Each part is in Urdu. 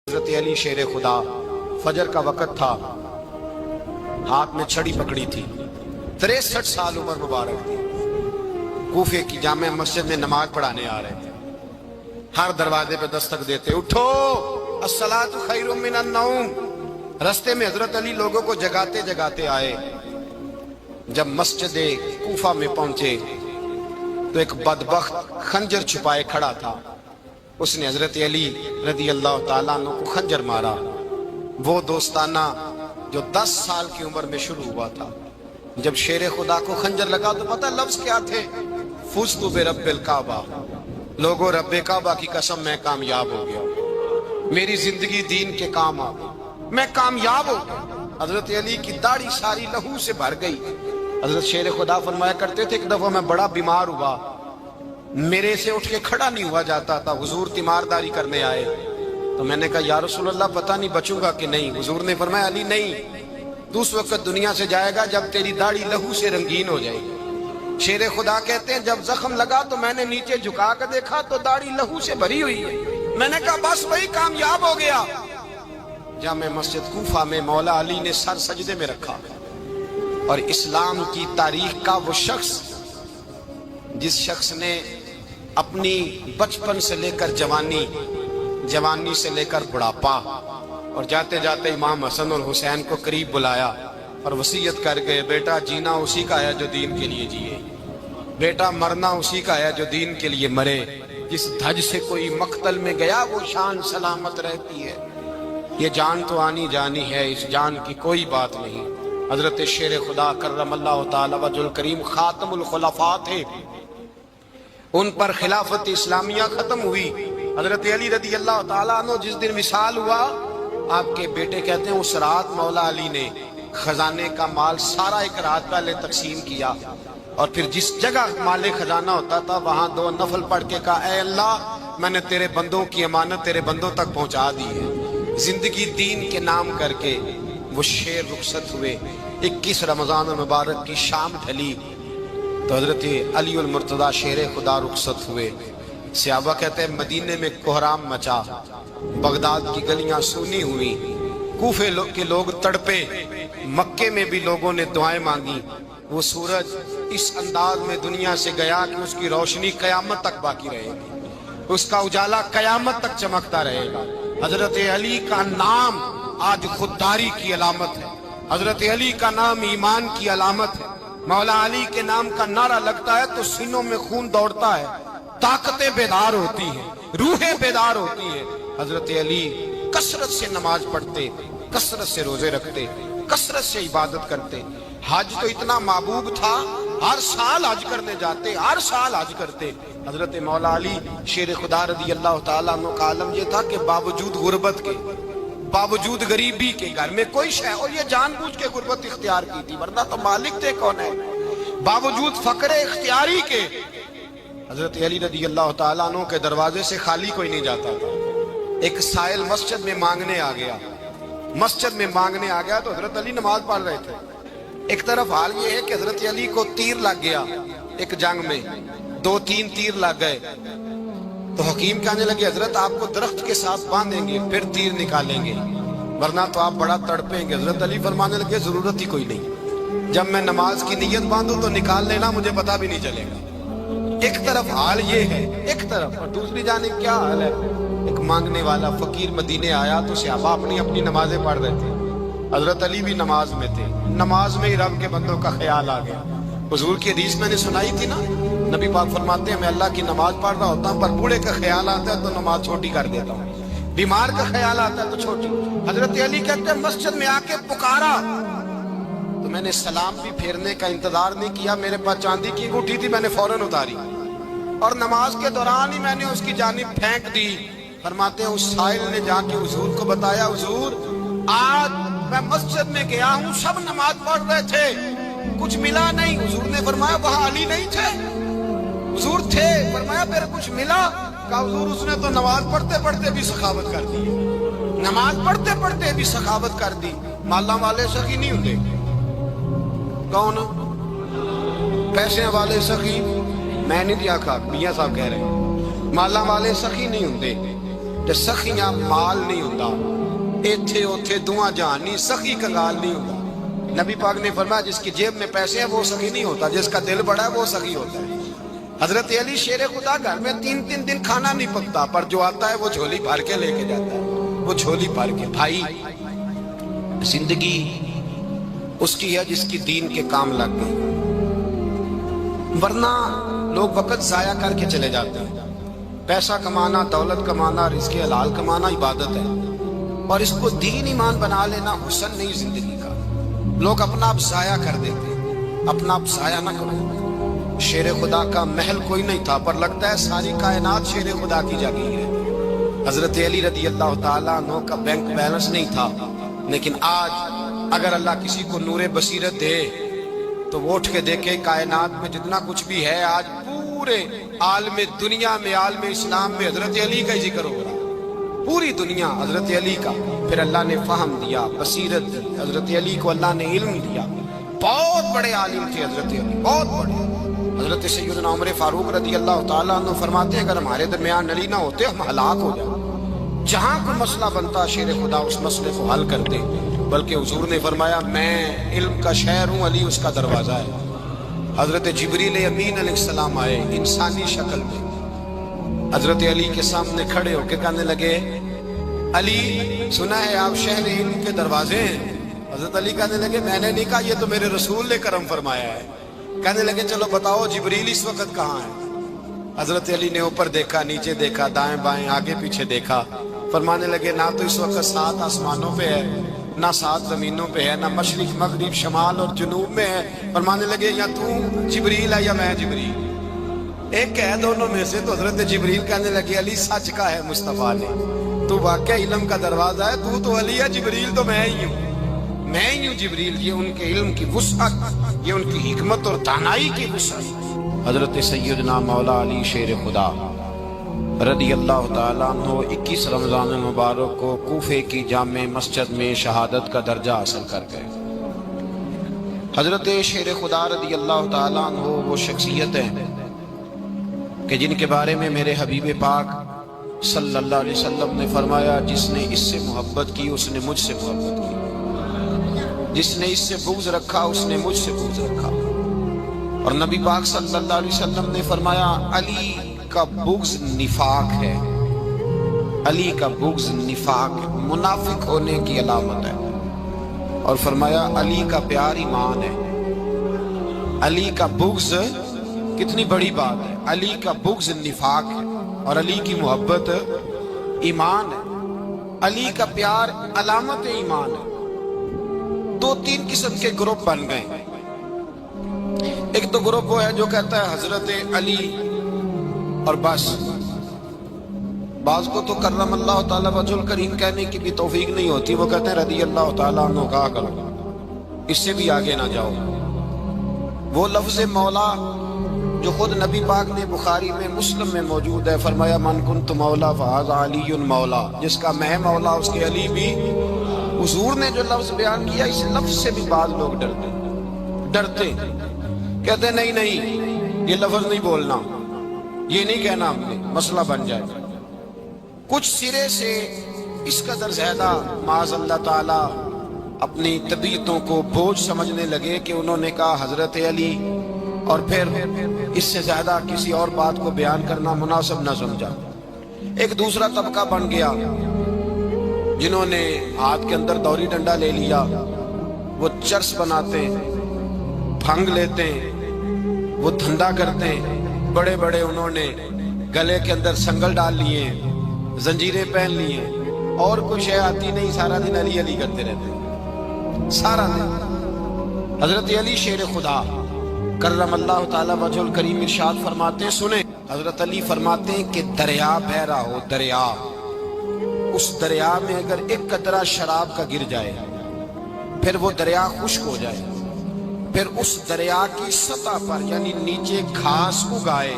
حضرت علی شیر خدا، فجر کا وقت تھا، ہاتھ میں چھڑی پکڑی تھی، 63 سال عمر مبارک تھی، کوفے کی جامع مسجد میں نماز پڑھانے آ رہے تھے۔ ہر دروازے پہ دستک دیتے، اٹھو الصلاۃ خیر من النوم۔ رستے میں حضرت علی لوگوں کو جگاتے جگاتے آئے۔ جب مسجد کوفہ میں پہنچے تو ایک بدبخت خنجر چھپائے کھڑا تھا، اس نے حضرت علی رضی اللہ تعالیٰ عنہ کو خنجر مارا۔ وہ دوستانہ جو 10 سال کی عمر میں شروع ہوا تھا، جب شیر خدا کو خنجر لگا تو پتہ لفظ کیا تھے؟ فزت برب الکعبہ، لوگوں رب کعبہ کی قسم میں کامیاب ہو گیا، میری زندگی دین کے کام آ گئی، میں کامیاب ہو گیا۔ حضرت علی کی داڑھی ساری لہو سے بھر گئی۔ حضرت شیر خدا فرمایا کرتے تھے، ایک دفعہ میں بڑا بیمار ہوا، میرے سے اٹھ کے کھڑا نہیں ہوا جاتا تھا، حضور تیمارداری کرنے آئے تو میں نے کہا یا رسول اللہ پتہ نہیں بچوں گا کہ نہیں۔ حضور نے فرمایا علی نہیں، تو اس وقت دنیا سے جائے گا جب تیری داڑھی لہو سے رنگین ہو جائے گی۔ شیر خدا کہتے ہیں جب زخم لگا تو میں نے نیچے جھکا کر دیکھا تو داڑھی لہو سے بھری ہوئی ہے، میں نے کہا بس وہی کامیاب ہو گیا۔ جامع مسجد کوفہ میں مولا علی نے سر سجدے میں رکھا، اور اسلام کی تاریخ کا وہ شخص جس شخص نے اپنی بچپن سے لے کر جوانی، جوانی سے لے کر بڑھاپا، اور جاتے جاتے امام حسن اور حسین کو قریب بلایا اور وصیت کر گئے، بیٹا جینا اسی کا ہے جو دین کے لیے جیے، بیٹا مرنا اسی کا ہے جو دین کے لیے مرے، جس دھج سے کوئی مقتل میں گیا وہ شان سلامت رہتی ہے، یہ جان تو آنی جانی ہے، اس جان کی کوئی بات نہیں۔ حضرت شیر خدا کرم اللہ تعالی وجہ الکریم خاتم الخلفاء تھے، ان پر خلافت اسلامیہ ختم ہوئی۔ حضرت علی رضی اللہ تعالیٰ عنہ جس دن وصال ہوا، آپ کے بیٹے کہتے ہیں اس رات مولا علی نے خزانے کا مال سارا ایک رات پہلے تقسیم کیا، اور پھر جس جگہ مال خزانہ ہوتا تھا وہاں 2 نفل پڑھ کے کہا اے اللہ میں نے تیرے بندوں کی امانت تیرے بندوں تک پہنچا دی ہے۔ زندگی دین کے نام کر کے وہ شیر رخصت ہوئے۔ 21 رمضان المبارک کی شام ڈھلی تو حضرت علی المرتضیٰ شیر خدا رخصت ہوئے۔ صحابہ کہتے ہیں مدینے میں کوہرام مچا، بغداد کی گلیاں سونی ہوئی، کوفے کے لوگ تڑپے، مکے میں بھی لوگوں نے دعائیں مانگی۔ وہ سورج اس انداز میں دنیا سے گیا کہ اس کی روشنی قیامت تک باقی رہے گی، اس کا اجالا قیامت تک چمکتا رہے گا۔ حضرت علی کا نام آج خودداری کی علامت ہے، حضرت علی کا نام ایمان کی علامت ہے۔ مولا علی کے نام کا نعرہ لگتا ہے تو سینوں میں خون دوڑتا ہے، طاقتیں بیدار ہوتی ہیں، روحیں بیدار ہوتی ہیں۔ حضرت علی کثرت سے نماز پڑھتے، کثرت سے روزے رکھتے، کثرت سے عبادت کرتے۔ حج تو اتنا محبوب تھا، ہر سال حج کرنے جاتے، ہر سال حج کرتے۔ حضرت مولا علی شیر خدا رضی اللہ تعالیٰ عنہ کا عالم یہ تھا کہ باوجود غربت کے، باوجود غریبی کے، گھر میں کوئی شے، اور یہ جان بوجھ کے غربت اختیار کی تھی ورنہ تو مالک تھے کون ہے، باوجود فقر اختیاری کے حضرت علی رضی اللہ تعالیٰ عنہ کے دروازے سے خالی کوئی نہیں جاتا تھا۔ ایک سائل مسجد میں مانگنے آ گیا، مسجد میں مانگنے آ گیا تو حضرت علی نماز پڑھ رہے تھے۔ ایک طرف حال یہ ہے کہ حضرت علی کو تیر لگ گیا، ایک جنگ میں 2-3 تیر لگ گئے تو حکیم کہنے لگے حضرت آپ کو درخت کے ساتھ باندھیں گے پھر تیر نکالیں گے ورنہ تو آپ بڑا تڑپیں گے۔ حضرت علی فرمانے لگے ضرورت ہی کوئی نہیں، جب میں نماز کی نیت باندھوں تو نکال لینا، مجھے پتہ بھی نہیں چلے گا۔ ایک طرف حال یہ ہے، ایک طرف، اور دوسری جانب کیا حال ہے؟ ایک مانگنے والا فقیر مدینے آیا تو صحابہ اپنی اپنی نمازیں پڑھ رہے تھے، حضرت علی بھی نماز میں تھے، نماز میں ہی رب کے بندوں کا خیال آ گیا۔ حضور کی حدیث میں نے سنائی تھی نا، نبی پاک فرماتے ہیں میں اللہ کی نماز پڑھ رہا ہوتا ہوں پر بوڑھے کا خیال آتا ہے تو نماز چھوٹی کر دیتا ہوں، بیمار کا خیال آتا ہے تو چھوٹی۔ حضرت علی کہتے ہیں مسجد میں آ کے پکارا تو میں نے سلام بھی پھیرنے کا انتظار نہیں کیا، میرے پاس چاندی کی انگوٹھی تھی، میں نے فوراً اتاری اور نماز کے دوران ہی میں نے اس کی جانب پھینک دی۔ فرماتے ہیں اس سائل نے جا کے حضور کو بتایا حضور آج میں مسجد میں گیا ہوں، سب نماز پڑھ رہے تھے، کچھ ملا نہیں۔ حضور نے فرمایا وہاں علی نہیں تھے؟ حضور تھے۔ فرمایا پھر کچھ ملا؟ کہا حضور اس نے تو نماز پڑھتے پڑھتے بھی سخاوت کر دی، نماز پڑھتے پڑھتے بھی سخاوت کر دی۔ مالاں والے سخی نہیں ہوتے، کون؟ پیسے والے سخی میں نہیں دیا کھا، میاں صاحب کہہ رہے ہیں مالاں والے سخی نہیں ہوتے، تے سخیاں مال نہیں ہوندا، ایتھے اوتھے دعا جہان نہیں، سخی کنگال نہیں ہوندا۔ نبی پاک نے فرمایا جس کی جیب میں پیسے ہیں وہ سخی نہیں ہوتا، جس کا دل بڑا ہے وہ سخی ہوتا ہے۔ حضرت علی شیر خدا گھر میں 3 دن کھانا نہیں پکتا، پر جو آتا ہے وہ جھولی بھر کے لے کے جاتا ہے، وہ جھولی بھر کے۔ بھائی زندگی اس کی ہے جس کی دین کے کام لگ گئی، ورنہ لوگ وقت ضائع کر کے چلے جاتے ہیں۔ پیسہ کمانا، دولت کمانا، رزق حلال کمانا عبادت ہے، اور اس کو دین ایمان بنا لینا حسن نہیں زندگی کا۔ لوگ اپنا آپ ضائع کر دیتے ہیں، اپنا آپ ضائع نہ کرو۔ شیر خدا کا محل کوئی نہیں تھا، پر لگتا ہے ساری کائنات شیر خدا کی جاگیر ہے۔ حضرت علی رضی اللہ تعالیٰ عنہ کا بینک بیلنس نہیں تھا، لیکن آج اگر اللہ کسی کو نور بصیرت دے تو وہ اٹھ کے دیکھے کائنات میں جتنا کچھ بھی ہے، آج پورے عالم دنیا میں، عالم اسلام میں حضرت علی کا ہی ذکر ہو رہا ہے، پوری دنیا حضرت علی کا۔ پھر اللہ نے فہم دیا، بصیرت دی، حضرت علی کو اللہ نے علم دیا۔ بہت بڑے عالم تھے حضرت علی، بہت بڑے۔ حضرت سیدنا عمر فاروق رضی اللہ تعالیٰ عنہ فرماتے ہیں اگر ہمارے درمیان علی نہ ہوتے ہم ہلاک ہو جاتے۔ جہاں کوئی مسئلہ بنتا شیر خدا اس مسئلے کو حل کرتے، بلکہ حضور نے فرمایا میں علم کا شہر ہوں، علی اس کا دروازہ ہے۔ حضرت جبریل امین علیہ السلام آئے انسانی شکل میں، حضرت علی کے سامنے کھڑے ہو کے کہنے لگے علی سنا ہے آپ شہر علم کے دروازے ہیں؟ حضرت علی کہنے لگے میں نے نہیں کہا، یہ تو میرے رسول نے کرم فرمایا ہے۔ کہنے لگے چلو بتاؤ جبریل اس وقت کہاں ہے؟ حضرت علی نے اوپر دیکھا، نیچے دیکھا، دائیں بائیں، آگے پیچھے دیکھا، فرمانے لگے نہ تو اس وقت 7 آسمانوں پہ ہے، نہ 7 زمینوں پہ ہے، نہ مشرق مغرب شمال اور جنوب میں ہے۔ فرمانے لگے یا تو جبریل ہے یا میں جبریل، ایک ہے دونوں میں سے۔ تو حضرت جبریل کہنے لگے علی سچ کا ہے مصطفیٰ نے، تو واقعہ علم کا دروازہ ہے، تو علی ہے، جبریل تو میں ہی ہوں، میں ہی ہوں جبریل۔ یہ ان کے علم کی وسعت، یہ ان کی حکمت اور دانائی کی وسعت۔ حضرت سیدنا مولا علی شیر خدا رضی اللہ تعالیٰ عنہ 21 رمضان المبارک کو کوفے کی جامع مسجد میں شہادت کا درجہ حاصل کر گئے۔ حضرت شیر خدا رضی اللہ تعالیٰ عنہ وہ شخصیت ہیں کہ جن کے بارے میں میرے حبیب پاک صلی اللہ علیہ وسلم نے فرمایا جس نے اس سے محبت کی اس نے مجھ سے محبت کی، جس نے اس سے بغض رکھا اس نے مجھ سے بغض رکھا۔ اور نبی پاک صلی اللہ علیہ وسلم نے فرمایا علی کا بغض نفاق ہے، علی کا بغض نفاق ہے، منافق ہونے کی علامت ہے۔ اور فرمایا علی کا پیار ایمان ہے، علی کا بغض کتنی بڑی بات ہے، علی کا بغض نفاق ہے اور علی کی محبت ایمان ہے، علی کا پیار علامت ایمان ہے۔ 2-3 قسم کے گروپ بن گئے۔ ایک تو گروپ وہ ہے جو کہتا ہے حضرت علی اور بس، بعض کو تو کرم اللہ تعالیٰ وجہ الکریم کہنے کی بھی توفیق نہیں ہوتی، وہ کہتے ہیں رضی اللہ تعالیٰ عنہ کہا کرو، اس سے بھی آگے نہ جاؤ۔ وہ لفظ مولا جو خود نبی پاک نے بخاری میں مسلم میں موجود ہے، فرمایا من کنت مولا فہذا علی مولا، جس کا میں مولا اس کے علی بھی۔ حضور نے جو لفظ بیان کیا اس لفظ سے بھی بعض لوگ ڈرتے کہتے نہیں نہیں یہ لفظ نہیں بولنا، یہ نہیں کہنا، ہم نے مسئلہ بن جائے۔ کچھ سرے سے اس قدر زیادہ معاذ اللہ تعالی اپنی طبیعتوں کو بوجھ سمجھنے لگے کہ انہوں نے کہا حضرت علی، اور پھر اس سے زیادہ کسی اور بات کو بیان کرنا مناسب نہ سمجھا۔ ایک دوسرا طبقہ بن گیا جنہوں نے ہاتھ کے اندر دوری ڈنڈا لے لیا، وہ چرس بناتے ہیں، بھنگ لیتے ہیں، وہ دھندا کرتے ہیں، بڑے بڑے انہوں نے گلے کے اندر سنگل ڈال لیے ہیں، زنجیریں پہن لی ہیں، اور کوئی شے آتی نہیں، سارا دن علی علی کرتے رہتے ہیں سارا دن۔ حضرت علی شیر خدا کرم اللہ تعالیٰ وجہ الکریم ارشاد فرماتے ہیں، سنیں حضرت علی فرماتے ہیں کہ دریا بہ رہا ہو، دریا، اس دریا میں اگر ایک قطرہ شراب کا گر جائے پھر وہ دریا خشک ہو جائے، پھر اس دریا کی سطح پر یعنی نیچے گھاس اگائے،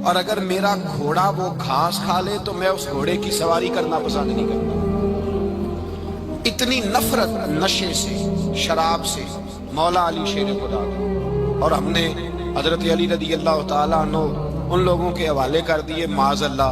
اور اگر میرا گھوڑا وہ گھاس کھا لے تو میں اس گھوڑے کی سواری کرنا پسند نہیں کرتا۔ اتنی نفرت نشے سے، شراب سے مولا علی شیر خدا۔ اور ہم نے حضرت علی رضی اللہ تعالیٰ عنہ ان لوگوں کے حوالے کر دیے معاذ اللہ